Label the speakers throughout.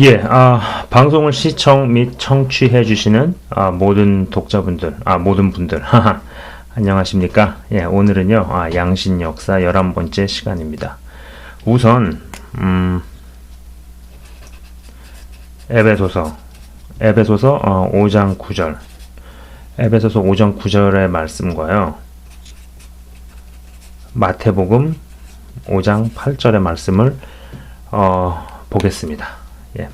Speaker 1: 예, 방송을 시청 및 청취해 주시는 모든 독자분들, 모든 분들, 안녕하십니까? 예, 오늘은요, 양신 역사 11번째 시간입니다. 우선, 에베소서 5장 9절, 에베소서 5장 9절의 말씀과요, 마태복음 5장 8절의 말씀을, 보겠습니다. 예.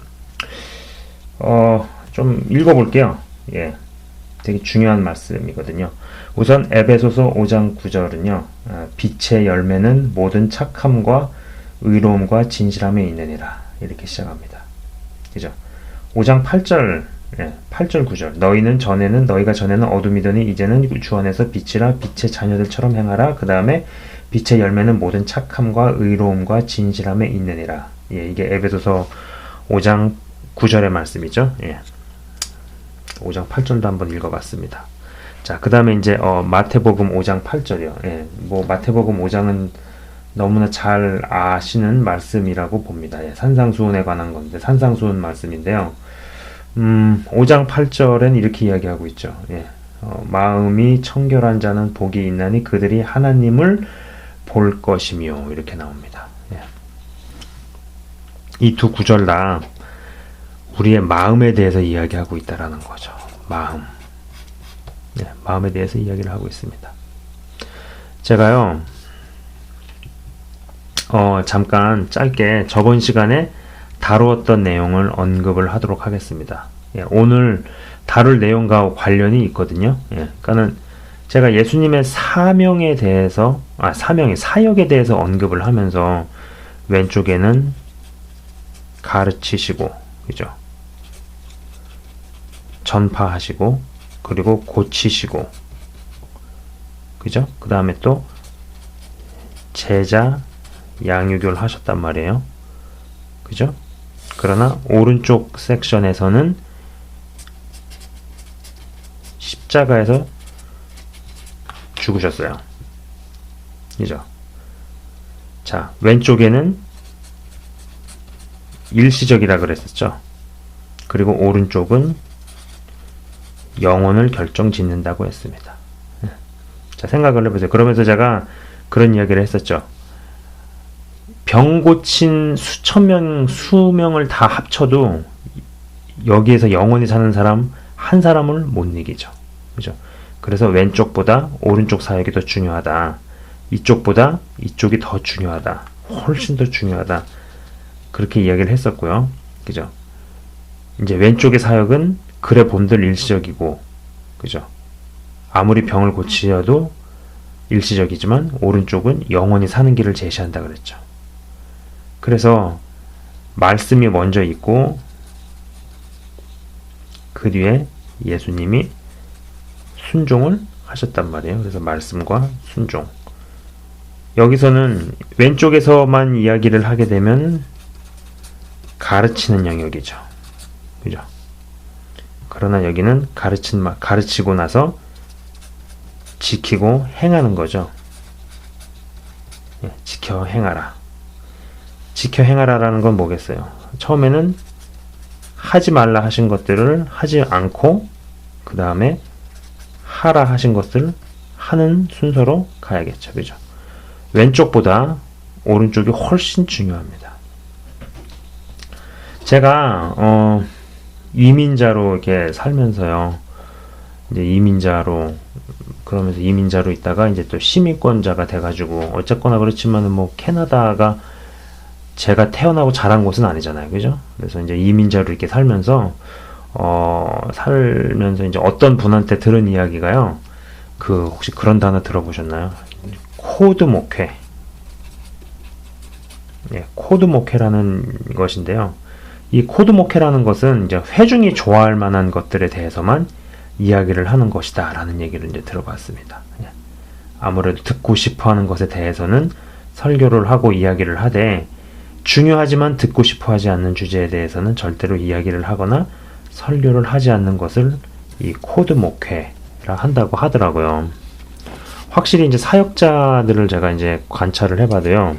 Speaker 1: 좀 읽어볼게요. 예. 되게 중요한 말씀이거든요. 우선 에베소서 5장 9절은요. 빛의 열매는 모든 착함과 의로움과 진실함에 있느니라. 이렇게 시작합니다. 그죠? 5장 8절, 8절 9절. 너희가 전에는 어둠이더니 이제는 주 안에서 빛이라 빛의 자녀들처럼 행하라. 그 다음에 빛의 열매는 모든 착함과 의로움과 진실함에 있느니라. 예, 이게 에베소서 5장 9절의 말씀이죠. 예. 5장 8절도 한번 읽어봤습니다. 자, 그 다음에 이제 마태복음 5장 8절이요. 예. 마태복음 5장은 너무나 잘 아시는 말씀이라고 봅니다. 예. 산상수훈에 관한 건데 산상수훈 말씀인데요. 5장 8절엔 이렇게 이야기하고 있죠. 예. 마음이 청결한 자는 복이 있나니 그들이 하나님을 볼 것이며 이렇게 나옵니다. 예. 이 두 구절 다 우리의 마음에 대해서 이야기하고 있다라는 거죠. 마음. 네, 마음에 대해서 이야기를 하고 있습니다. 제가요, 잠깐 짧게 저번 시간에 다루었던 내용을 언급을 하도록 하겠습니다. 예, 오늘 다룰 내용과 관련이 있거든요. 예, 그러니까는 제가 예수님의 사역에 대해서 언급을 하면서 왼쪽에는 가르치시고, 그죠? 전파하시고, 그리고 고치시고, 그죠? 그 다음에 또, 제자 양육을 하셨단 말이에요. 그죠? 그러나, 오른쪽 섹션에서는 십자가에서 죽으셨어요. 그죠? 자, 왼쪽에는 일시적이라 그랬었죠. 그리고 오른쪽은 영혼을 결정짓는다고 했습니다. 자, 생각을 해보세요. 그러면서 제가 그런 이야기를 했었죠. 병 고친 수명을 다 합쳐도 여기에서 영원히 사는 사람 한 사람을 못 이기죠. 그죠? 그래서 왼쪽보다 오른쪽 사역이 더 중요하다. 이쪽보다 이쪽이 더 중요하다. 훨씬 더 중요하다. 그렇게 이야기를 했었고요. 그죠? 이제 왼쪽의 사역은 그래 본들 일시적이고, 그죠? 아무리 병을 고치어도 일시적이지만 오른쪽은 영원히 사는 길을 제시한다 그랬죠. 그래서 말씀이 먼저 있고 그 뒤에 예수님이 순종을 하셨단 말이에요. 그래서 말씀과 순종. 여기서는 왼쪽에서만 이야기를 하게 되면 가르치는 영역이죠. 그죠? 그러나 여기는 가르치고 나서 지키고 행하는 거죠. 예, 지켜 행하라. 지켜 행하라라는 건 뭐겠어요? 처음에는 하지 말라 하신 것들을 하지 않고 그 다음에 하라 하신 것들을 하는 순서로 가야겠죠. 그죠? 왼쪽보다 오른쪽이 훨씬 중요합니다. 제가 이민자로 이렇게 살면서요. 이제 그러면서 이민자로 있다가 이제 또 시민권자가 돼가지고 어쨌거나 그렇지만은 뭐 캐나다가 제가 태어나고 자란 곳은 아니잖아요. 그죠? 그래서 이제 이민자로 이렇게 살면서 이제 어떤 분한테 들은 이야기가요. 혹시 그런 단어 들어보셨나요? 코드 목회. 예, 코드 목회라는 것인데요. 이 코드 목회라는 것은 이제 회중이 좋아할 만한 것들에 대해서만 이야기를 하는 것이다 라는 얘기를 이제 들어봤습니다. 예. 아무래도 듣고 싶어 하는 것에 대해서는 설교를 하고 이야기를 하되 중요하지만 듣고 싶어 하지 않는 주제에 대해서는 절대로 이야기를 하거나 설교를 하지 않는 것을 이 코드 목회라 한다고 하더라고요. 확실히 이제 사역자들을 제가 이제 관찰을 해봐도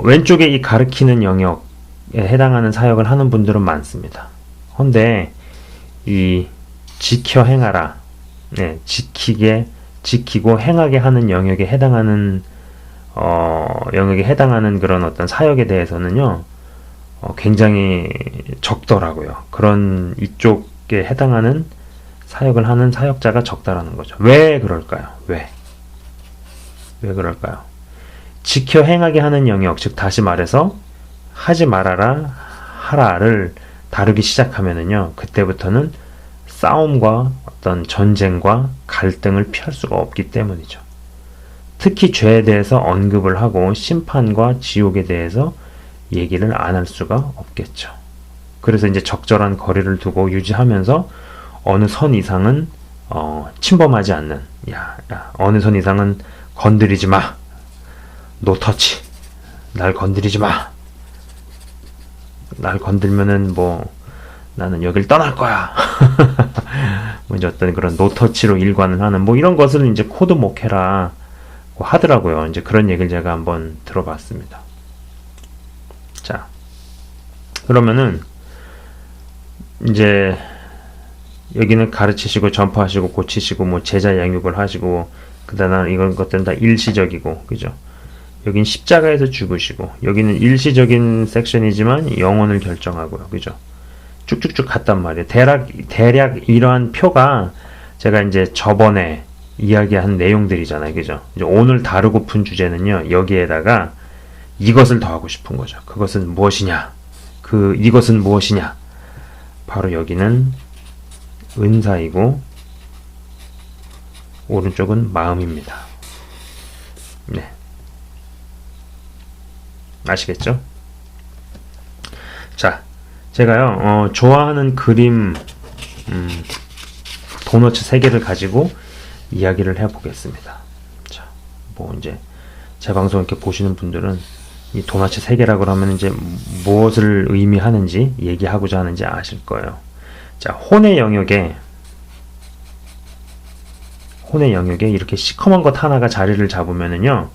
Speaker 1: 왼쪽에 이 가르치는 영역에 해당하는 사역을 하는 분들은 많습니다. 헌데 이 지켜 행하라, 네, 지키고 행하게 하는 영역에 해당하는 그런 어떤 사역에 대해서는요, 굉장히 적더라고요. 그런 이쪽에 해당하는 사역을 하는 사역자가 적다라는 거죠. 왜 그럴까요? 왜 그럴까요? 지켜 행하게 하는 영역, 즉 다시 말해서 하지 말아라, 하라를 다루기 시작하면은요, 그때부터는 싸움과 어떤 전쟁과 갈등을 피할 수가 없기 때문이죠. 특히 죄에 대해서 언급을 하고 심판과 지옥에 대해서 얘기를 안 할 수가 없겠죠. 그래서 이제 적절한 거리를 두고 유지하면서 어느 선 이상은 침범하지 않는, 어느 선 이상은 건드리지 마, 노터치, 날 건드리지 마, 날 건들면은 뭐 나는 여길 떠날 거야. 뭐 이제 어떤 그런 노터치로 일관을 하는 뭐 이런 것을 이제 코드 목회라 하더라고요. 이제 그런 얘기를 제가 한번 들어봤습니다. 자, 그러면은 이제 여기는 가르치시고 전파하시고 고치시고 뭐 제자 양육을 하시고 그다음 이런 것들은 다 일시적이고, 그죠? 여긴 십자가에서 죽으시고, 여기는 일시적인 섹션이지만 영혼을 결정하고요, 그죠? 쭉쭉쭉 갔단 말이에요. 대략 이러한 표가 제가 이제 저번에 이야기한 내용들이잖아요, 그죠? 이제 오늘 다루고픈 주제는요, 여기에다가 이것을 더하고 싶은 거죠. 그것은 무엇이냐? 이것은 무엇이냐? 바로 여기는 은사이고 오른쪽은 마음입니다. 네, 아시겠죠? 자, 제가요 좋아하는 그림 도너츠 3개를 가지고 이야기를 해보겠습니다. 자, 뭐 이제 제 방송 이렇게 보시는 분들은 이 도너츠 3개라고 하면 이제 무엇을 의미하는지 얘기하고자 하는지 아실 거예요. 자, 혼의 영역에 이렇게 시커먼 것 하나가 자리를 잡으면은요,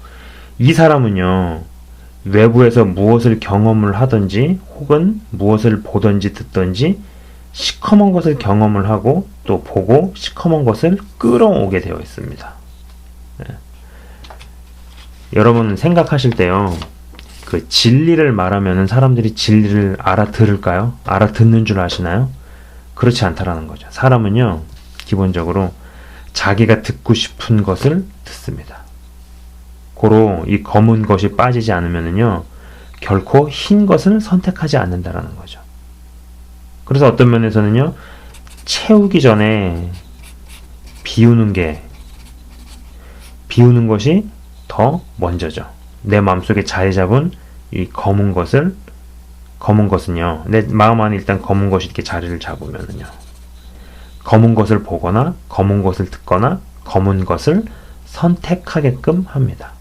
Speaker 1: 이 사람은요, 외부에서 무엇을 경험을 하든지 혹은 무엇을 보든지 듣든지 시커먼 것을 경험을 하고 또 보고 시커먼 것을 끌어오게 되어 있습니다. 네. 여러분 생각하실 때요, 그 진리를 말하면은 사람들이 진리를 알아들을까요? 알아듣는 줄 아시나요? 그렇지 않다라는 거죠. 사람은요, 기본적으로 자기가 듣고 싶은 것을 듣습니다. 고로 이 검은 것이 빠지지 않으면은요, 결코 흰 것을 선택하지 않는다라는 거죠. 그래서 어떤 면에서는요, 채우기 전에 비우는 것이 더 먼저죠. 내 마음속에 자리 잡은 이 검은 것은요, 내 마음 안에 일단 검은 것이 이렇게 자리를 잡으면은요, 검은 것을 보거나 검은 것을 듣거나 검은 것을 선택하게끔 합니다.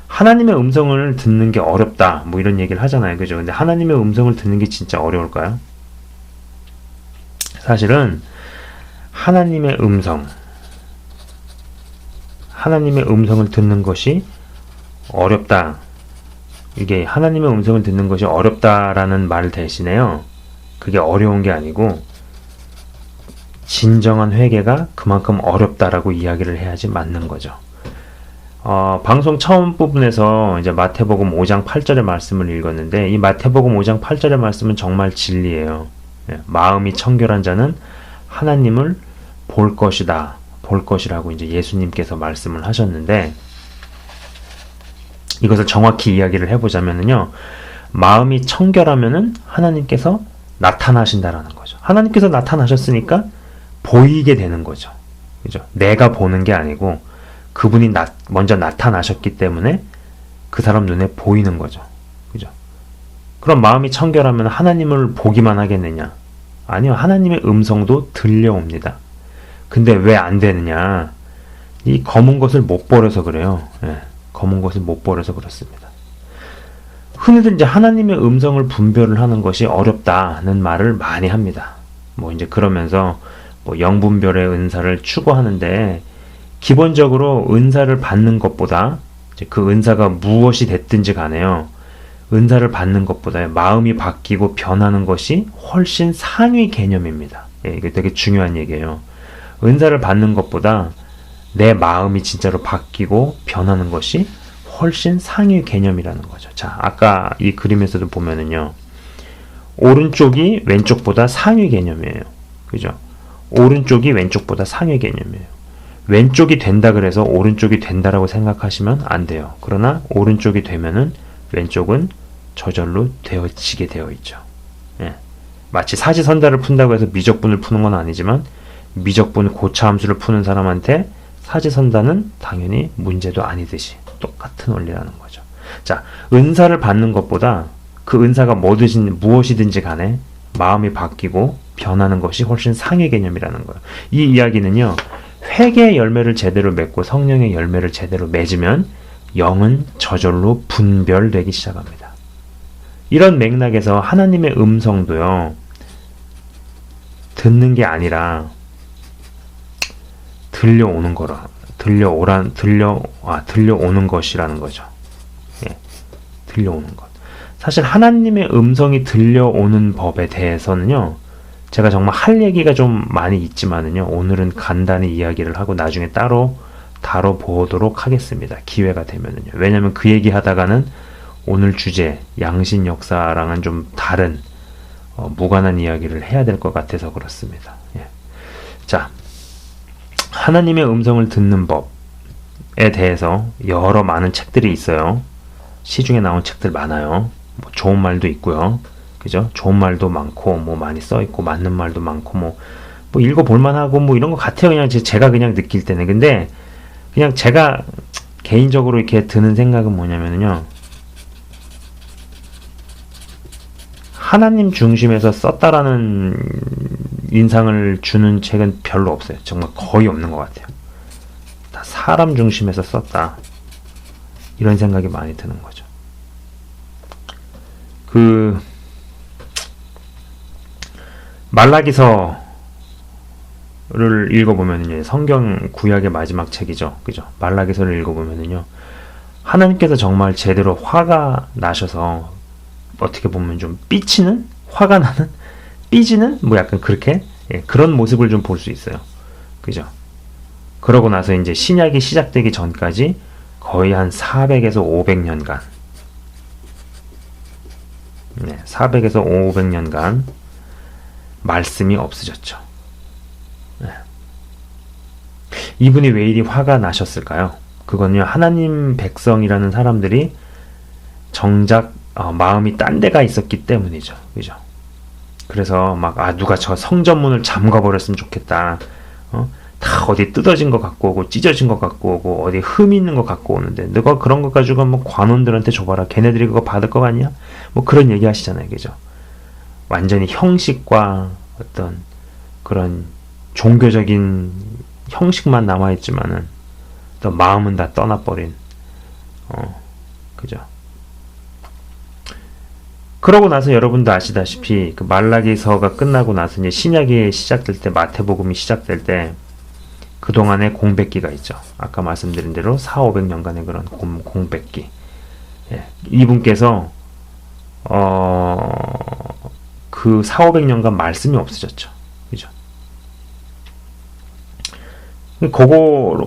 Speaker 1: 하나님의 음성을 듣는 게 어렵다, 뭐 이런 얘기를 하잖아요, 그죠? 근데 하나님의 음성을 듣는 게 진짜 어려울까요? 사실은 하나님의 음성을 듣는 것이 어렵다, 이게 하나님의 음성을 듣는 것이 어렵다라는 말 대신에요, 그게 어려운 게 아니고 진정한 회개가 그만큼 어렵다라고 이야기를 해야지 맞는 거죠. 방송 처음 부분에서 이제 마태복음 5장 8절의 말씀을 읽었는데, 이 마태복음 5장 8절의 말씀은 정말 진리예요. 마음이 청결한 자는 하나님을 볼 것이라고 이제 예수님께서 말씀을 하셨는데, 이것을 정확히 이야기를 해보자면요, 마음이 청결하면은 하나님께서 나타나신다라는 거죠. 하나님께서 나타나셨으니까 보이게 되는 거죠. 그죠? 내가 보는 게 아니고 그분이 먼저 나타나셨기 때문에 그 사람 눈에 보이는 거죠. 그죠? 그럼 마음이 청결하면 하나님을 보기만 하겠느냐? 아니요. 하나님의 음성도 들려옵니다. 근데 왜 안 되느냐? 이 검은 것을 못 버려서 그래요. 검은 것을 못 버려서 그렇습니다. 흔히들 이제 하나님의 음성을 분별을 하는 것이 어렵다는 말을 많이 합니다. 뭐 이제 그러면서 뭐 영분별의 은사를 추구하는데, 기본적으로 은사를 받는 것보다 이제 그 은사가 무엇이 됐든지 간에요. 은사를 받는 것보다 마음이 바뀌고 변하는 것이 훨씬 상위 개념입니다. 예, 이게 되게 중요한 얘기예요. 은사를 받는 것보다 내 마음이 진짜로 바뀌고 변하는 것이 훨씬 상위 개념이라는 거죠. 자, 아까 이 그림에서도 보면은요. 오른쪽이 왼쪽보다 상위 개념이에요. 그죠? 오른쪽이 왼쪽보다 상위 개념이에요. 왼쪽이 된다 그래서 오른쪽이 된다라고 생각하시면 안 돼요. 그러나 오른쪽이 되면은 왼쪽은 저절로 되어지게 되어 있죠. 예. 마치 사지선다를 푼다고 해서 미적분을 푸는 건 아니지만 미적분 고차함수를 푸는 사람한테 사지선다는 당연히 문제도 아니듯이 똑같은 원리라는 거죠. 자, 은사를 받는 것보다 그 은사가 무엇이든지 간에 마음이 바뀌고 변하는 것이 훨씬 상위 개념이라는 거예요. 이 이야기는요. 회개의 열매를 제대로 맺고 성령의 열매를 제대로 맺으면 영은 저절로 분별되기 시작합니다. 이런 맥락에서 하나님의 음성도요. 듣는 게 아니라 들려오는 것이라는 거죠. 예, 들려오는 것. 사실 하나님의 음성이 들려오는 법에 대해서는요. 제가 정말 할 얘기가 좀 많이 있지만은요. 오늘은 간단히 이야기를 하고 나중에 따로 다뤄보도록 하겠습니다. 기회가 되면은요. 왜냐면 그 얘기 하다가는 오늘 주제 양신 역사랑은 좀 다른 무관한 이야기를 해야 될 것 같아서 그렇습니다. 예. 자, 하나님의 음성을 듣는 법에 대해서 여러 많은 책들이 있어요. 시중에 나온 책들 많아요. 뭐 좋은 말도 있고요. 그죠? 좋은 말도 많고, 뭐 많이 써있고, 맞는 말도 많고, 뭐 읽어볼만하고, 뭐 이런 것 같아요. 그냥 제가 그냥 느낄 때는. 근데, 그냥 제가 개인적으로 이렇게 드는 생각은 뭐냐면요. 하나님 중심에서 썼다라는 인상을 주는 책은 별로 없어요. 정말 거의 없는 것 같아요. 다 사람 중심에서 썼다. 이런 생각이 많이 드는 거죠. 말라기서를 읽어보면요. 성경 구약의 마지막 책이죠. 그죠? 말라기서를 읽어보면요. 하나님께서 정말 제대로 화가 나셔서 어떻게 보면 좀 삐치는? 화가 나는? 삐지는? 뭐 약간 그렇게? 예, 그런 모습을 좀 볼 수 있어요. 그죠? 그러고 나서 이제 신약이 시작되기 전까지 거의 한 400에서 500년간 400에서 500년간 말씀이 없어졌죠. 네. 이분이 왜 이리 화가 나셨을까요? 그건요, 하나님 백성이라는 사람들이 정작 마음이 딴 데가 있었기 때문이죠. 그죠? 그래서 누가 저 성전문을 잠가버렸으면 좋겠다. 다 어디 뜯어진 거 갖고 오고 찢어진 거 갖고 오고 어디 흠 있는 거 갖고 오는데 너가 그런 거 가지고 뭐 관원들한테 줘봐라. 걔네들이 그거 받을 거 같냐? 뭐 그런 얘기 하시잖아요. 그죠? 완전히 형식과 어떤 그런 종교적인 형식만 남아있지만은 또 마음은 다 떠나버린 그죠? 그러고 나서 여러분도 아시다시피 그 말라기서가 끝나고 나서 이제 신약이 시작될 때 마태복음이 시작될 때 그동안의 공백기가 있죠. 아까 말씀드린 대로 400~500년간의 그런 공백기. 예, 이분께서 그 400~500년간 말씀이 없어졌죠. 그죠?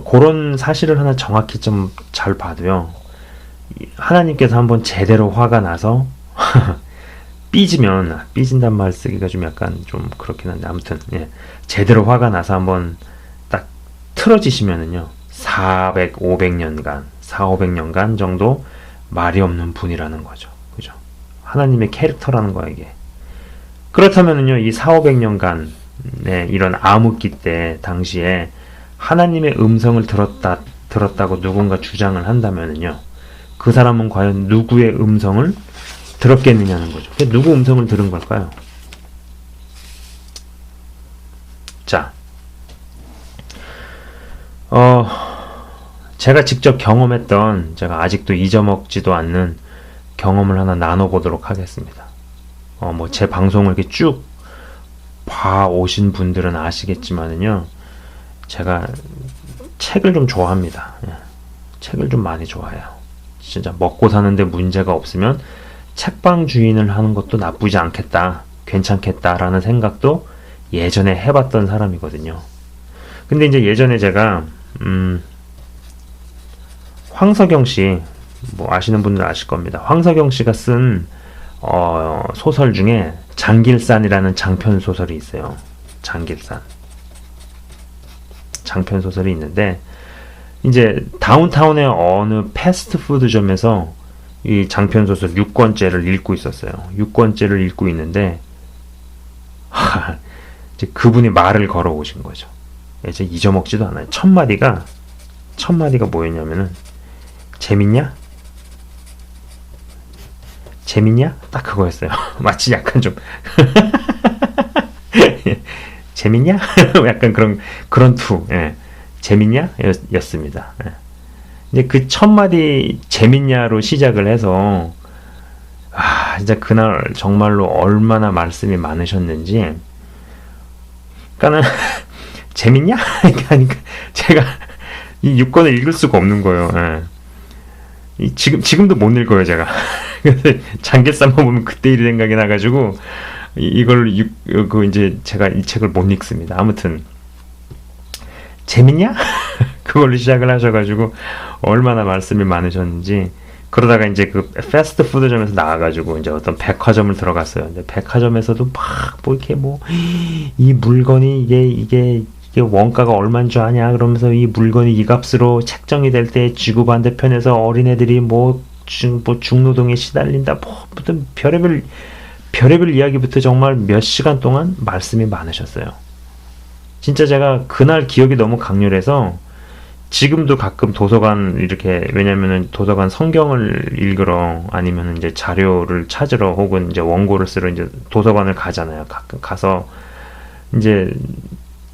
Speaker 1: 그런 사실을 하나 정확히 좀 잘 봐도요. 하나님께서 한번 제대로 화가 나서 삐진단 말 쓰기가 좀 약간 좀 그렇긴 한데 아무튼 예, 제대로 화가 나서 한번 딱 틀어지시면은요 400~500년간 정도 말이 없는 분이라는 거죠. 그죠? 하나님의 캐릭터라는 거야 이게. 그렇다면은요 이 400~500년간의 이런 암흑기 때 당시에 하나님의 음성을 들었다고 누군가 주장을 한다면은요 그 사람은 과연 누구의 음성을 들었겠느냐는 거죠. 누구 음성을 들은 걸까요? 자, 제가 직접 경험했던, 제가 아직도 잊어먹지도 않는 경험을 하나 나눠보도록 하겠습니다. 제 방송을 이렇게 쭉 봐오신 분들은 아시겠지만은요, 제가 책을 좀 좋아합니다. 예, 책을 좀 많이 좋아해요. 진짜 먹고 사는데 문제가 없으면 책방 주인을 하는 것도 나쁘지 않겠다, 괜찮겠다라는 생각도 예전에 해봤던 사람이거든요. 근데 이제 예전에 제가 황석영 씨, 뭐 아시는 분들 아실 겁니다. 황석영 씨가 쓴 소설 중에 장길산이라는 장편 소설이 있어요. 장길산. 장편 소설이 있는데, 이제 다운타운의 어느 패스트푸드점에서 이 장편 소설 6권째를 읽고 있었어요. 6권째를 읽고 있는데 이제 그분이 말을 걸어오신 거죠. 이제 잊어먹지도 않아요. 첫 마디가 뭐였냐면은 재밌냐? 재밌냐? 딱 그거였어요. 마치 약간 좀 재밌냐? 약간 그런 투. 예. 재밌냐? 였습니다. 예. 이제 그 첫 마디 재밌냐로 시작을 해서 진짜 그날 정말로 얼마나 말씀이 많으셨는지. 그러니까는 재밌냐? 그러니까 제가 이 6권을 읽을 수가 없는 거예요. 예. 지금도 못 읽어요, 제가. 장길산만 보면 그때 일이 생각이 나가지고 이제 제가 이 책을 못 읽습니다. 아무튼 재밌냐? 그걸로 시작을 하셔가지고 얼마나 말씀이 많으셨는지. 그러다가 이제 그 패스트푸드점에서 나와가지고 이제 어떤 백화점을 들어갔어요. 근데 백화점에서도 막 뭐 이렇게 뭐 이 물건이 이게 원가가 얼마인 줄 아냐 그러면서 이 물건이 이 값으로 책정이 될 때 지구 반대편에서 어린애들이 뭐 중노동에 시달린다, 뭐 무슨 별의별 이야기부터 정말 몇 시간 동안 말씀이 많으셨어요. 진짜 제가 그날 기억이 너무 강렬해서 지금도 가끔 도서관 이렇게, 왜냐면은 도서관 성경을 읽으러 아니면 이제 자료를 찾으러 혹은 이제 원고를 쓰러 이제 도서관을 가잖아요. 가끔 가서 이제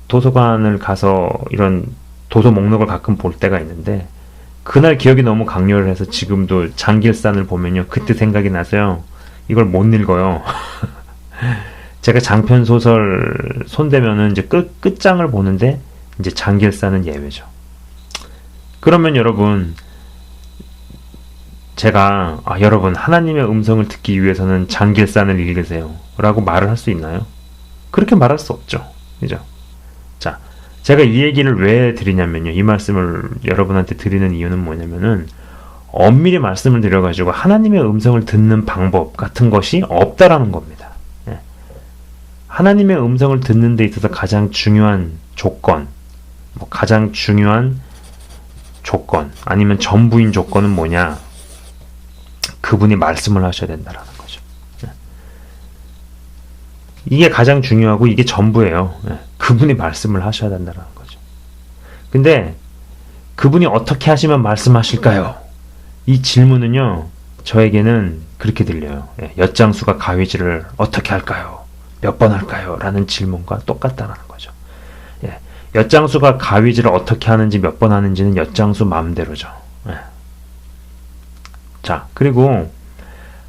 Speaker 1: 도서관을 가서 이런 도서 목록을 가끔 볼 때가 있는데, 그날 기억이 너무 강렬해서 지금도 장길산을 보면요, 그때 생각이 나서요. 이걸 못 읽어요. 제가 장편 소설 손대면은 이제 끝장을 보는데 이제 장길산은 예외죠. 그러면 여러분, 제가 여러분 하나님의 음성을 듣기 위해서는 장길산을 읽으세요 라고 말을 할 수 있나요? 그렇게 말할 수 없죠. 그죠? 자, 제가 이 얘기를 왜 드리냐면요, 이 말씀을 여러분한테 드리는 이유는 뭐냐면은, 엄밀히 말씀을 드려가지고 하나님의 음성을 듣는 방법 같은 것이 없다라는 겁니다. 예. 하나님의 음성을 듣는 데 있어서 가장 중요한 조건, 가장 중요한 조건, 아니면 전부인 조건은 뭐냐? 그분이 말씀을 하셔야 된다라는 거죠. 예. 이게 가장 중요하고 이게 전부예요. 예. 그분이 말씀을 하셔야 된다라는 거죠. 근데 그분이 어떻게 하시면 말씀하실까요? 이 질문은요, 저에게는 그렇게 들려요. 예. 엿장수가 가위질을 어떻게 할까요? 몇 번 할까요? 라는 질문과 똑같다는 거죠. 예. 엿장수가 가위질을 어떻게 하는지 몇 번 하는지는 엿장수 마음대로죠. 예. 자, 그리고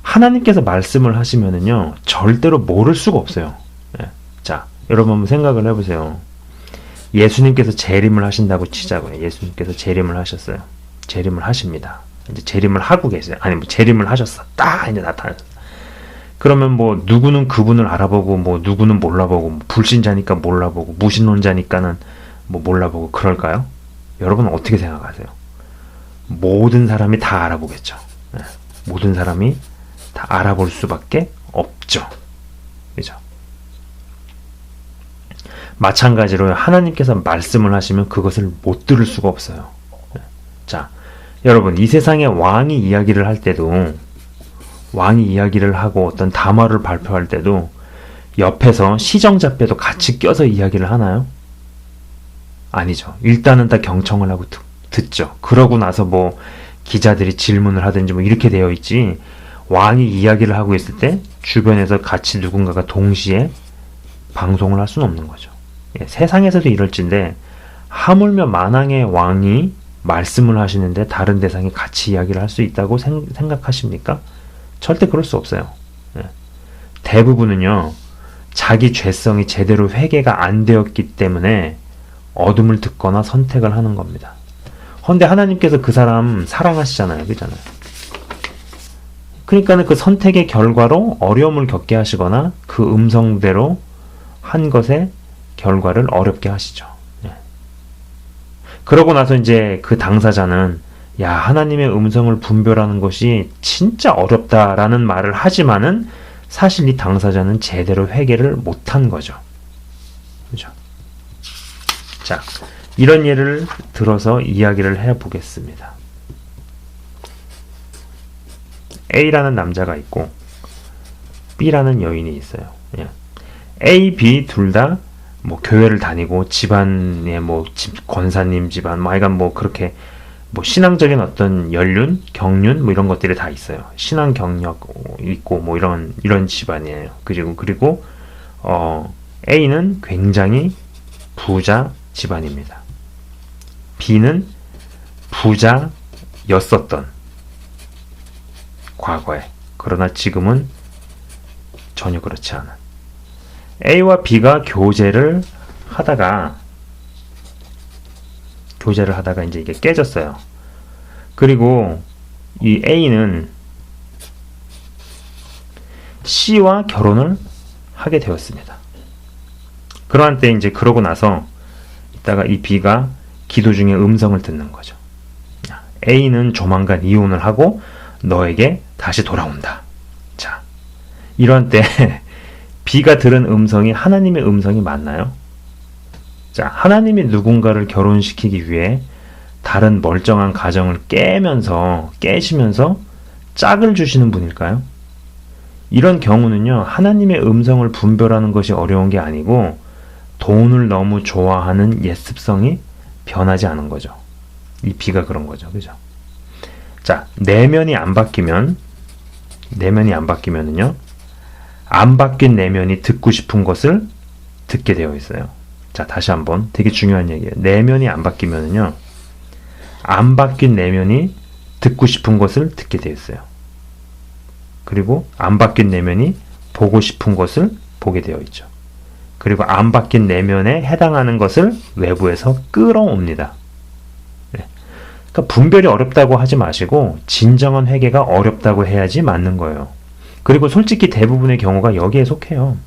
Speaker 1: 하나님께서 말씀을 하시면은요, 절대로 모를 수가 없어요. 예. 자, 여러분 한번 생각을 해보세요. 예수님께서 재림을 하신다고 치자고요. 예수님께서 재림을 하셨어요. 재림을 하십니다. 이제 재림을 하고 계세요. 아니, 뭐 재림을 하셨어. 딱 이제 나타났어. 그러면 뭐 누구는 그분을 알아보고, 뭐 누구는 몰라보고, 뭐 불신자니까 몰라보고, 무신론자니까는 뭐 몰라보고 그럴까요? 여러분은 어떻게 생각하세요? 모든 사람이 다 알아보겠죠. 네. 모든 사람이 다 알아볼 수밖에 없죠. 그죠? 마찬가지로 하나님께서 말씀을 하시면 그것을 못 들을 수가 없어요. 네. 자, 여러분, 이 세상에 왕이 이야기를 할 때도, 왕이 이야기를 하고 어떤 담화를 발표할 때도 옆에서 시정잡배도 같이 껴서 이야기를 하나요? 아니죠. 일단은 다 경청을 하고 듣죠. 그러고 나서 뭐 기자들이 질문을 하든지 뭐 이렇게 되어 있지, 왕이 이야기를 하고 있을 때 주변에서 같이 누군가가 동시에 방송을 할 수는 없는 거죠. 예, 세상에서도 이럴진데 하물며 만왕의 왕이 말씀을 하시는데 다른 대상이 같이 이야기를 할 수 있다고 생각하십니까? 절대 그럴 수 없어요. 예. 대부분은요, 자기 죄성이 제대로 회개가 안 되었기 때문에 어둠을 듣거나 선택을 하는 겁니다. 헌데 하나님께서 그 사람 사랑하시잖아요. 그잖아요. 그러니까는 그 선택의 결과로 어려움을 겪게 하시거나 그 음성대로 한 것의 결과를 어렵게 하시죠. 예. 그러고 나서 이제 그 당사자는 야, 하나님의 음성을 분별하는 것이 진짜 어렵다라는 말을 하지만은 사실 이 당사자는 제대로 회개를 못한 거죠. 그죠? 자, 이런 예를 들어서 이야기를 해보겠습니다. A라는 남자가 있고 B라는 여인이 있어요. 예. A, B 둘 다 뭐 교회를 다니고 집안에 뭐 권사님 집안, 뭐 하여간 뭐 그렇게 뭐 신앙적인 어떤 연륜, 경륜 뭐 이런 것들이 다 있어요. 신앙 경력 있고 뭐 이런 집안이에요. 그리고 A는 굉장히 부자 집안입니다. B는 부자였었던 과거에, 그러나 지금은 전혀 그렇지 않은 A와 B가 교제를 하다가 이제 이게 깨졌어요. 그리고 이 A는 C와 결혼을 하게 되었습니다. 그러한 때 이제 그러고 나서 이따가 이 B가 기도 중에 음성을 듣는 거죠. A는 조만간 이혼을 하고 너에게 다시 돌아온다. 자, 이런 때 B가 들은 음성이 하나님의 음성이 맞나요? 자, 하나님이 누군가를 결혼시키기 위해 다른 멀쩡한 가정을 깨시면서 짝을 주시는 분일까요? 이런 경우는요, 하나님의 음성을 분별하는 것이 어려운 게 아니고 돈을 너무 좋아하는 옛습성이 변하지 않은 거죠. 이 B가 그런 거죠. 그죠? 자, 내면이 안 바뀌면은요, 안 바뀐 내면이 듣고 싶은 것을 듣게 되어 있어요. 자, 다시 한번 되게 중요한 얘기예요. 내면이 안 바뀌면은요, 안 바뀐 내면이 듣고 싶은 것을 듣게 되어 있어요. 그리고 안 바뀐 내면이 보고 싶은 것을 보게 되어 있죠. 그리고 안 바뀐 내면에 해당하는 것을 외부에서 끌어옵니다. 네. 그러니까 분별이 어렵다고 하지 마시고 진정한 회개가 어렵다고 해야지 맞는 거예요. 그리고 솔직히 대부분의 경우가 여기에 속해요.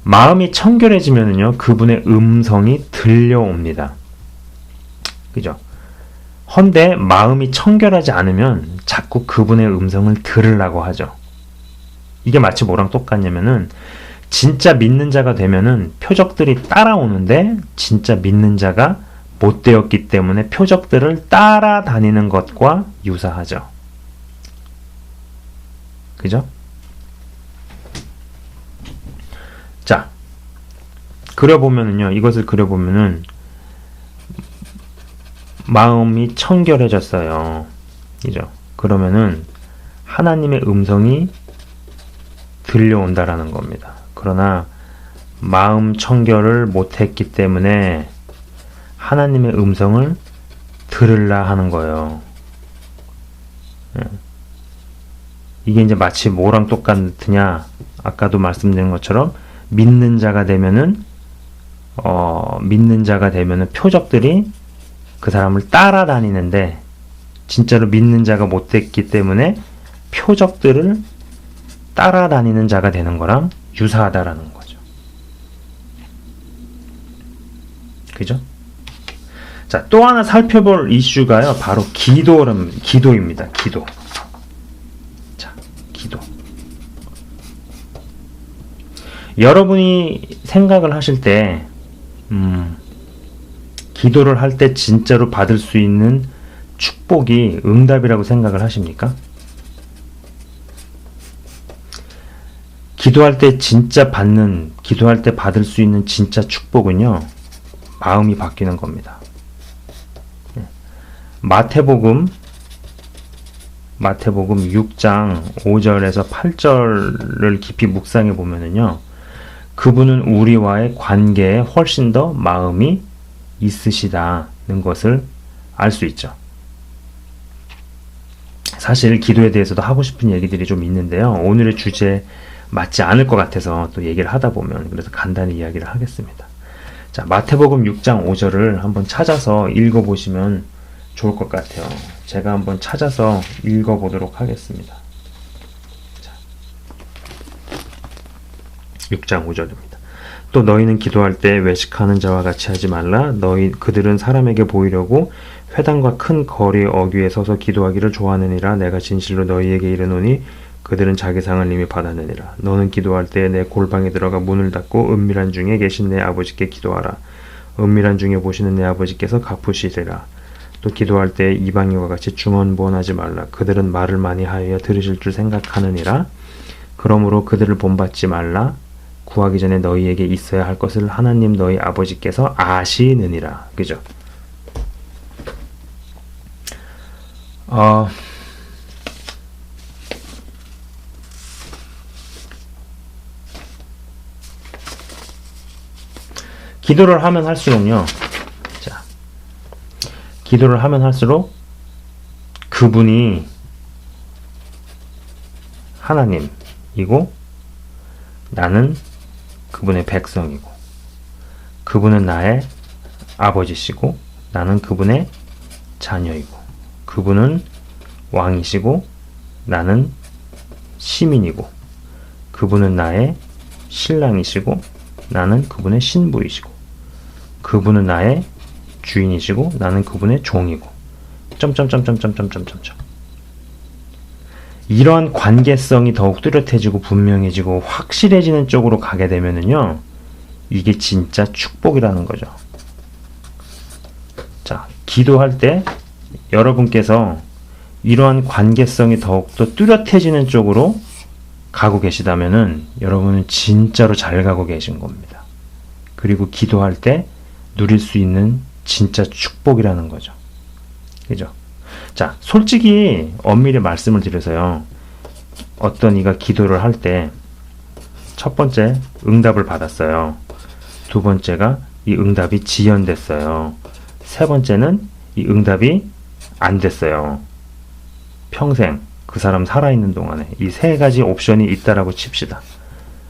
Speaker 1: 마음이 청결해지면은요, 그분의 음성이 들려옵니다. 그죠? 헌데 마음이 청결하지 않으면 자꾸 그분의 음성을 들으려고 하죠. 이게 마치 뭐랑 똑같냐면은 진짜 믿는 자가 되면은 표적들이 따라오는데 진짜 믿는 자가 못 되었기 때문에 표적들을 따라다니는 것과 유사하죠. 그죠? 자, 이것을 그려보면은 마음이 청결해졌어요. 그죠? 그러면은 하나님의 음성이 들려온다라는 겁니다. 그러나 마음 청결을 못했기 때문에 하나님의 음성을 들으려 하는 거예요. 이게 이제 마치 뭐랑 똑같으냐? 아까도 말씀드린 것처럼 믿는 자가 되면은 표적들이 그 사람을 따라다니는데 진짜로 믿는 자가 못 됐기 때문에 표적들을 따라다니는 자가 되는 거랑 유사하다라는 거죠. 그죠? 자, 또 하나 살펴볼 이슈가요, 바로 기도입니다. 기도. 자, 기도. 여러분이 생각을 하실 때, 기도를 할 때 진짜로 받을 수 있는 축복이 응답이라고 생각을 하십니까? 기도할 때 받을 수 있는 진짜 축복은요, 마음이 바뀌는 겁니다. 마태복음 6장 5절에서 8절을 깊이 묵상해 보면은요, 그분은 우리와의 관계에 훨씬 더 마음이 있으시다는 것을 알 수 있죠. 사실 기도에 대해서도 하고 싶은 얘기들이 좀 있는데요, 오늘의 주제에 맞지 않을 것 같아서 또 얘기를 하다 보면, 그래서 간단히 이야기를 하겠습니다. 자, 마태복음 6장 5절을 한번 찾아서 읽어보시면 좋을 것 같아요. 제가 한번 찾아서 읽어보도록 하겠습니다. 6장 5절입니다. 또 너희는 기도할 때 외식하는 자와 같이 하지 말라. 그들은 사람에게 보이려고 회당과 큰 거리 어귀에 서서 기도하기를 좋아하느니라. 내가 진실로 너희에게 이르노니 그들은 자기 상을 이미 받았느니라. 너는 기도할 때 내 골방에 들어가 문을 닫고 은밀한 중에 계신 내 아버지께 기도하라. 은밀한 중에 보시는 내 아버지께서 갚으시리라. 또 기도할 때 이방인과 같이 중언부언하지 말라. 그들은 말을 많이 하여 들으실 줄 생각하느니라. 그러므로 그들을 본받지 말라. 구하기 전에 너희에게 있어야 할 것을 하나님 너희 아버지께서 아시느니라. 그죠? 기도를 하면 할수록요. 자, 기도를 하면 할수록 그분이 하나님이고 나는 그분의 백성이고 그분은 나의 아버지시고 나는 그분의 자녀이고 그분은 왕이시고 나는 시민이고 그분은 나의 신랑이시고 나는 그분의 신부이시고 그분은 나의 주인이시고 나는 그분의 종이고 점점점점점점점점 이런 관계성이 더욱 뚜렷해지고 분명해지고 확실해지는 쪽으로 가게 되면은요, 이게 진짜 축복이라는 거죠. 자, 기도할 때 여러분께서 이러한 관계성이 더욱더 뚜렷해지는 쪽으로 가고 계시다면은 여러분은 진짜로 잘 가고 계신 겁니다. 그리고 기도할 때 누릴 수 있는 진짜 축복이라는 거죠. 그죠? 자, 솔직히 엄밀히 말씀을 드려서요. 어떤 이가 기도를 할 때 첫 번째 응답을 받았어요. 두 번째가 이 응답이 지연됐어요. 세 번째는 이 응답이 안 됐어요. 평생 그 사람 살아있는 동안에 이 세 가지 옵션이 있다라고 칩시다.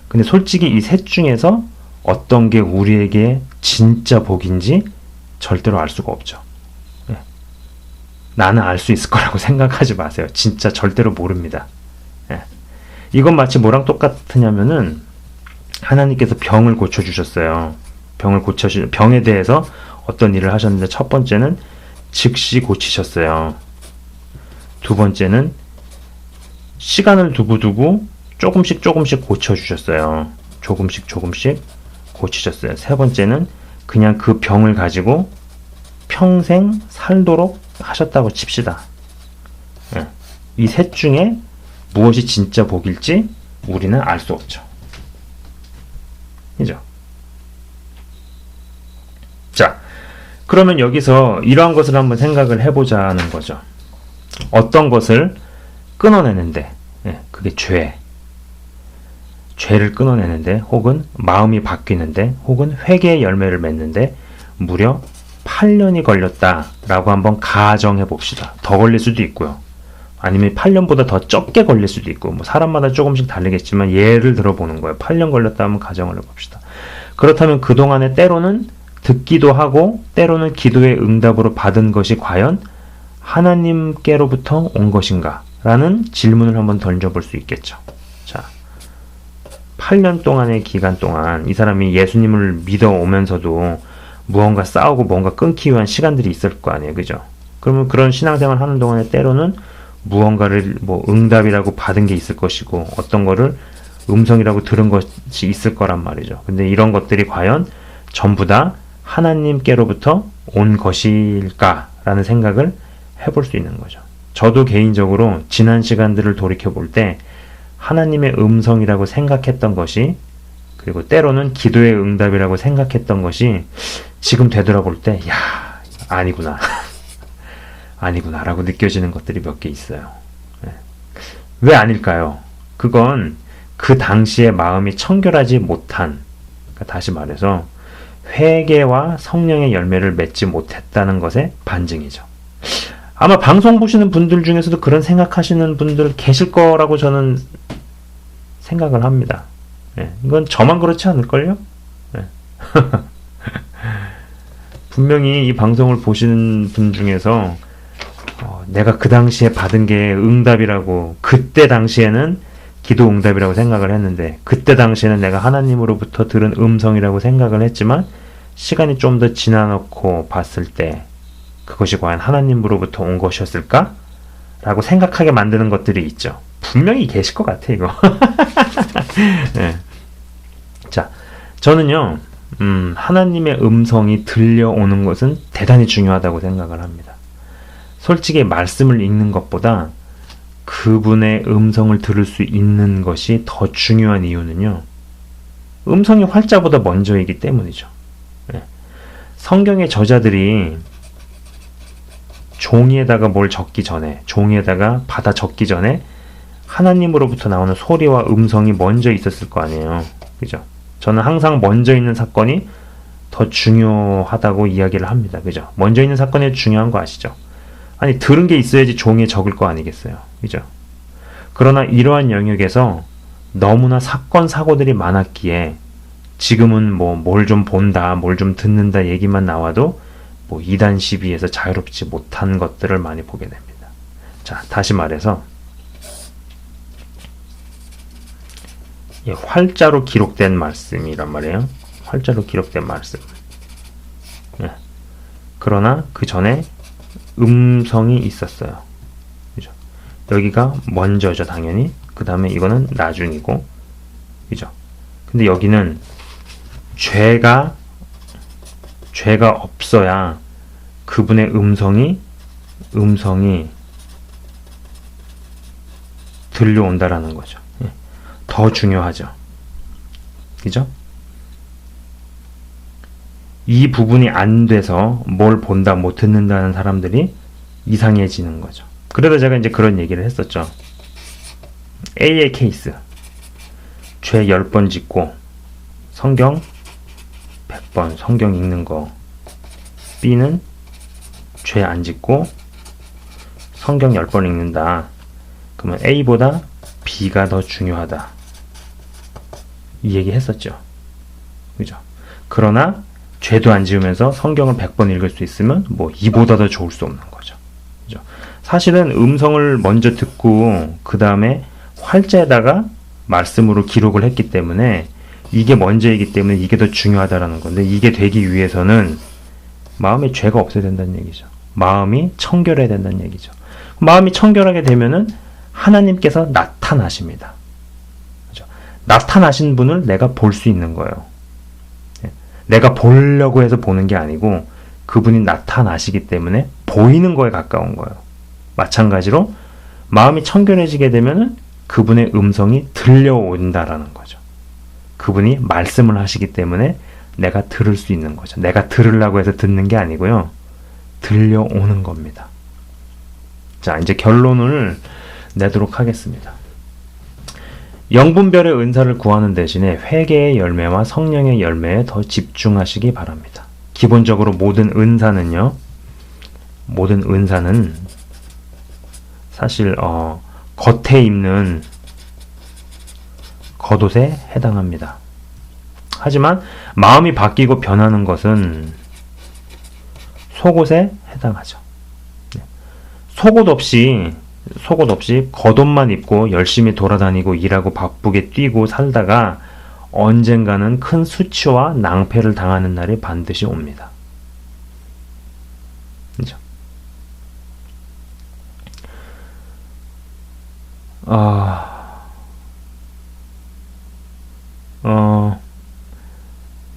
Speaker 1: 근데 솔직히 이 셋 중에서 어떤 게 우리에게 진짜 복인지 절대로 알 수가 없죠. 네. 나는 알 수 있을 거라고 생각하지 마세요. 진짜 절대로 모릅니다. 네. 이건 마치 뭐랑 똑같으냐면은 하나님께서 병을 고쳐주셨어요. 병에 대해서 어떤 일을 하셨는데 첫 번째는 즉시 고치셨어요. 두 번째는 시간을 두고 조금씩 고쳐주셨어요. 조금씩 고치셨어요. 세 번째는 그냥 그 병을 가지고 평생 살도록 하셨다고 칩시다. 예. 이 셋 중에 무엇이 진짜 복일지 우리는 알 수 없죠. 그죠? 자, 그러면 여기서 이러한 것을 한번 생각을 해보자는 거죠. 어떤 것을 끊어내는데, 그게 죄를 끊어내는데, 혹은 마음이 바뀌는데, 혹은 회개의 열매를 맺는데 무려 8년이 걸렸다라고 한번 가정해 봅시다. 더 걸릴 수도 있고요. 아니면 8년보다 더 적게 걸릴 수도 있고, 뭐 사람마다 조금씩 다르겠지만 예를 들어보는 거예요. 8년 걸렸다 하면 가정을 해봅시다. 그렇다면 그동안에 때로는 듣기도 하고 때로는 기도의 응답으로 받은 것이 과연 하나님께로부터 온 것인가? 라는 질문을 한번 던져볼 수 있겠죠. 자, 8년 동안의 기간 동안 이 사람이 예수님을 믿어오면서도 무언가 싸우고 뭔가 끊기 위한 시간들이 있을 거 아니에요. 그죠? 그러면 그런 신앙생활 하는 동안에 때로는 무언가를 응답이라고 받은 게 있을 것이고 어떤 거를 음성이라고 들은 것이 있을 거란 말이죠. 근데 이런 것들이 과연 전부 다 하나님께로부터 온 것일까라는 생각을 해볼 수 있는 거죠. 저도 개인적으로 지난 시간들을 돌이켜볼 때 하나님의 음성이라고 생각했던 것이, 그리고 때로는 기도의 응답이라고 생각했던 것이 지금 되돌아볼 때 아니구나 아니구나 라고 느껴지는 것들이 몇 개 있어요. 왜 아닐까요? 그건 그 당시에 마음이 청결하지 못한, 그러니까 다시 말해서 회개와 성령의 열매를 맺지 못했다는 것의 반증이죠. 아마 방송 보시는 분들 중에서도 그런 생각하시는 분들 계실 거라고 저는 생각을 합니다. 이건 저만 그렇지 않을걸요? 분명히 이 방송을 보시는 분 중에서 내가 그 당시에 받은 게 응답이라고, 그때 당시에는 기도 응답이라고 생각을 했는데, 그때 당시에는 내가 하나님으로부터 들은 음성이라고 생각을 했지만 시간이 좀 더 지나놓고 봤을 때 그것이 과연 하나님으로부터 온 것이었을까? 라고 생각하게 만드는 것들이 있죠. 분명히 계실 것 같아 이거. 네. 자, 저는요 하나님의 음성이 들려오는 것은 대단히 중요하다고 생각을 합니다. 솔직히 말씀을 읽는 것보다 그분의 음성을 들을 수 있는 것이 더 중요한 이유는요, 음성이 활자보다 먼저이기 때문이죠. 네. 성경의 저자들이 종이에다가 뭘 적기 전에, 종이에다가 받아 적기 전에 하나님으로부터 나오는 소리와 음성이 먼저 있었을 거 아니에요. 그죠? 저는 항상 먼저 있는 사건이 더 중요하다고 이야기를 합니다. 그죠? 먼저 있는 사건이 중요한 거 아시죠? 아니, 들은 게 있어야지 종이에 적을 거 아니겠어요. 그죠? 그러나 이러한 영역에서 너무나 사건, 사고들이 많았기에 지금은 뭐 뭘 좀 본다, 뭘 좀 듣는다 얘기만 나와도 뭐 이단 시비에서 자유롭지 못한 것들을 많이 보게 됩니다. 자, 다시 말해서 활자로 기록된 말씀이란 말이에요. 활자로 기록된 말씀. 네. 그러나 그 전에 음성이 있었어요. 그죠? 여기가 먼저죠, 당연히. 그 다음에 이거는 나중이고, 그죠? 근데 여기는 죄가 없어야 그분의 음성이 들려온다라는 거죠. 더 중요하죠. 그죠? 이 부분이 안 돼서 뭘 본다, 못 듣는다는 사람들이 이상해지는 거죠. 그래서 제가 이제 그런 얘기를 했었죠. A의 케이스. 죄 10번 짓고 성경 100번 성경 읽는 거. B는 죄 안 짓고 성경 10번 읽는다. 그러면 A보다 B가 더 중요하다. 이 얘기 했었죠. 그죠? 그러나 죄도 안 지으면서 성경을 100번 읽을 수 있으면 뭐 이보다 더 좋을 수 없는 거죠. 그죠? 사실은 음성을 먼저 듣고 그 다음에 활자에다가 말씀으로 기록을 했기 때문에 이게 먼저이기 때문에 이게 더 중요하다라는 건데, 이게 되기 위해서는 마음에 죄가 없어야 된다는 얘기죠. 마음이 청결해야 된다는 얘기죠. 마음이 청결하게 되면은 하나님께서 나타나십니다. 그죠? 나타나신 분을 내가 볼 수 있는 거예요. 내가 보려고 해서 보는 게 아니고 그분이 나타나시기 때문에 보이는 거에 가까운 거예요. 마찬가지로 마음이 청결해지게 되면은 그분의 음성이 들려온다라는 거죠. 그분이 말씀을 하시기 때문에 내가 들을 수 있는 거죠. 내가 들으려고 해서 듣는 게 아니고요. 들려오는 겁니다. 자, 이제 결론을 내도록 하겠습니다. 영분별의 은사를 구하는 대신에 회개의 열매와 성령의 열매에 더 집중하시기 바랍니다. 기본적으로 모든 은사는 사실 겉에 입는 겉옷에 해당합니다. 하지만 마음이 바뀌고 변하는 것은 속옷에 해당하죠. 속옷 없이 겉옷만 입고 열심히 돌아다니고 일하고 바쁘게 뛰고 살다가 언젠가는 큰 수치와 낭패를 당하는 날이 반드시 옵니다. 그죠?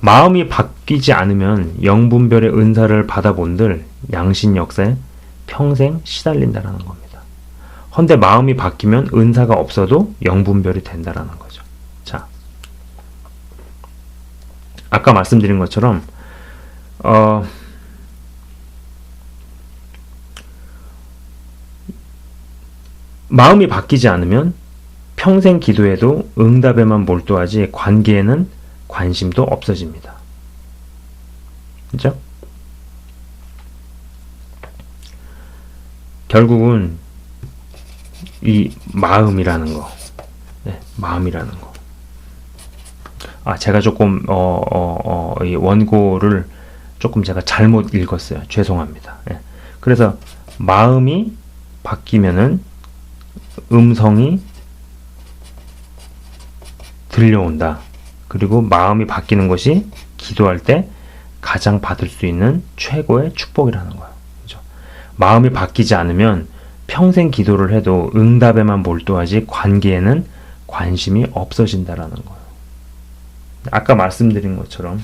Speaker 1: 마음이 바뀌지 않으면 영분별의 은사를 받아본들 양신 역사에 평생 시달린다라는 겁니다. 헌데 마음이 바뀌면 은사가 없어도 영분별이 된다라는 거죠. 자, 아까 말씀드린 것처럼 마음이 바뀌지 않으면 평생 기도에도 응답에만 몰두하지 관계에는 관심도 없어집니다. 그죠? 결국은 이 마음이라는 거, 마음이라는 거. 제가 조금 이 원고를 조금 제가 잘못 읽었어요. 죄송합니다. 그래서 마음이 바뀌면은 음성이 들려온다. 그리고 마음이 바뀌는 것이 기도할 때 가장 받을 수 있는 최고의 축복이라는 거예요. 그죠? 마음이 바뀌지 않으면 평생 기도를 해도 응답에만 몰두하지 관계에는 관심이 없어진다라는 거예요. 아까 말씀드린 것처럼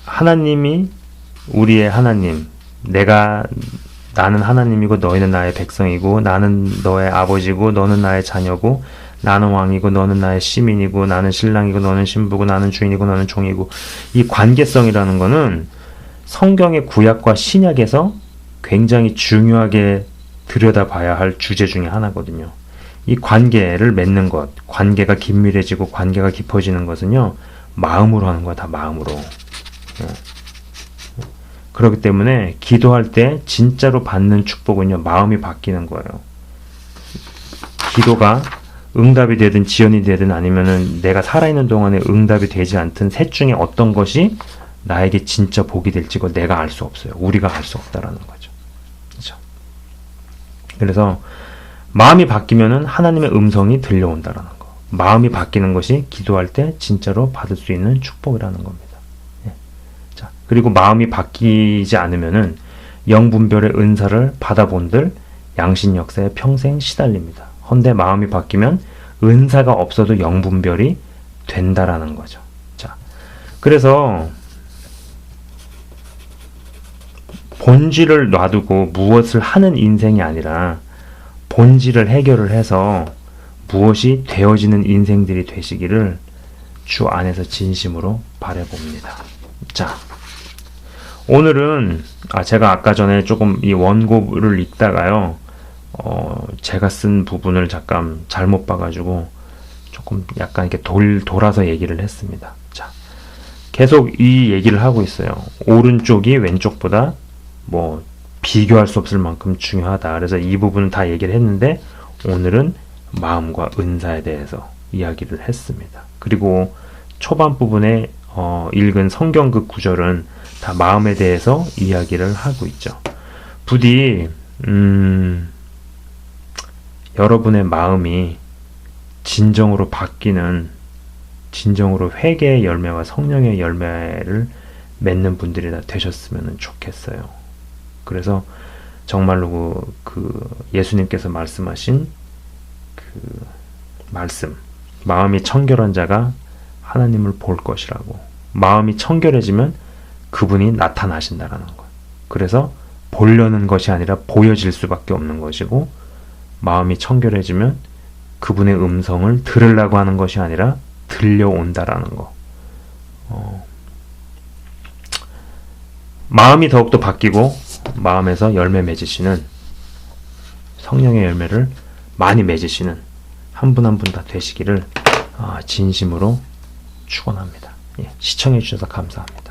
Speaker 1: 하나님이 우리의 하나님, 나는 하나님이고 너희는 나의 백성이고 나는 너의 아버지고 너는 나의 자녀고 나는 왕이고 너는 나의 시민이고 나는 신랑이고 너는 신부고 나는 주인이고 너는 종이고, 이 관계성이라는 거는 성경의 구약과 신약에서 굉장히 중요하게 들여다봐야 할 주제 중에 하나거든요. 이 관계를 맺는 것, 관계가 긴밀해지고 관계가 깊어지는 것은요, 마음으로 하는 거야. 다 마음으로. 그렇기 때문에 기도할 때 진짜로 받는 축복은요, 마음이 바뀌는 거예요. 기도가 응답이 되든 지연이 되든 아니면은 내가 살아있는 동안에 응답이 되지 않든 셋 중에 어떤 것이 나에게 진짜 복이 될지 그 내가 알 수 없어요. 우리가 알 수 없다라는 거죠. 그렇죠? 그래서 마음이 바뀌면은 하나님의 음성이 들려온다라는 거. 마음이 바뀌는 것이 기도할 때 진짜로 받을 수 있는 축복이라는 겁니다. 예. 자, 그리고 마음이 바뀌지 않으면은 영분별의 은사를 받아본들 양신 역사에 평생 시달립니다. 헌데 마음이 바뀌면 은사가 없어도 영분별이 된다라는 거죠. 자, 그래서 본질을 놔두고 무엇을 하는 인생이 아니라 본질을 해결을 해서 무엇이 되어지는 인생들이 되시기를 주 안에서 진심으로 바라봅니다. 자, 오늘은 제가 아까 전에 조금 이 원고를 읽다가요, 제가 쓴 부분을 잠깐 잘못 봐가지고 조금 약간 이렇게 돌아서 얘기를 했습니다. 자, 계속 이 얘기를 하고 있어요. 오른쪽이 왼쪽보다 뭐 비교할 수 없을 만큼 중요하다. 그래서 이 부분은 다 얘기를 했는데 오늘은 마음과 은사에 대해서 이야기를 했습니다. 그리고 초반 부분에 읽은 성경 그 구절은 다 마음에 대해서 이야기를 하고 있죠. 부디 여러분의 마음이 진정으로 바뀌는, 진정으로 회개의 열매와 성령의 열매를 맺는 분들이 다 되셨으면 좋겠어요. 그래서 정말로 그 예수님께서 말씀하신 그 말씀, 마음이 청결한 자가 하나님을 볼 것이라고. 마음이 청결해지면 그분이 나타나신다라는 것. 그래서 보려는 것이 아니라 보여질 수밖에 없는 것이고, 마음이 청결해지면 그분의 음성을 들으려고 하는 것이 아니라 들려온다라는 거. 마음이 더욱더 바뀌고 마음에서 열매 맺으시는, 성령의 열매를 많이 맺으시는 한 분 한 분 다 되시기를 진심으로 축원합니다. 예, 시청해 주셔서 감사합니다.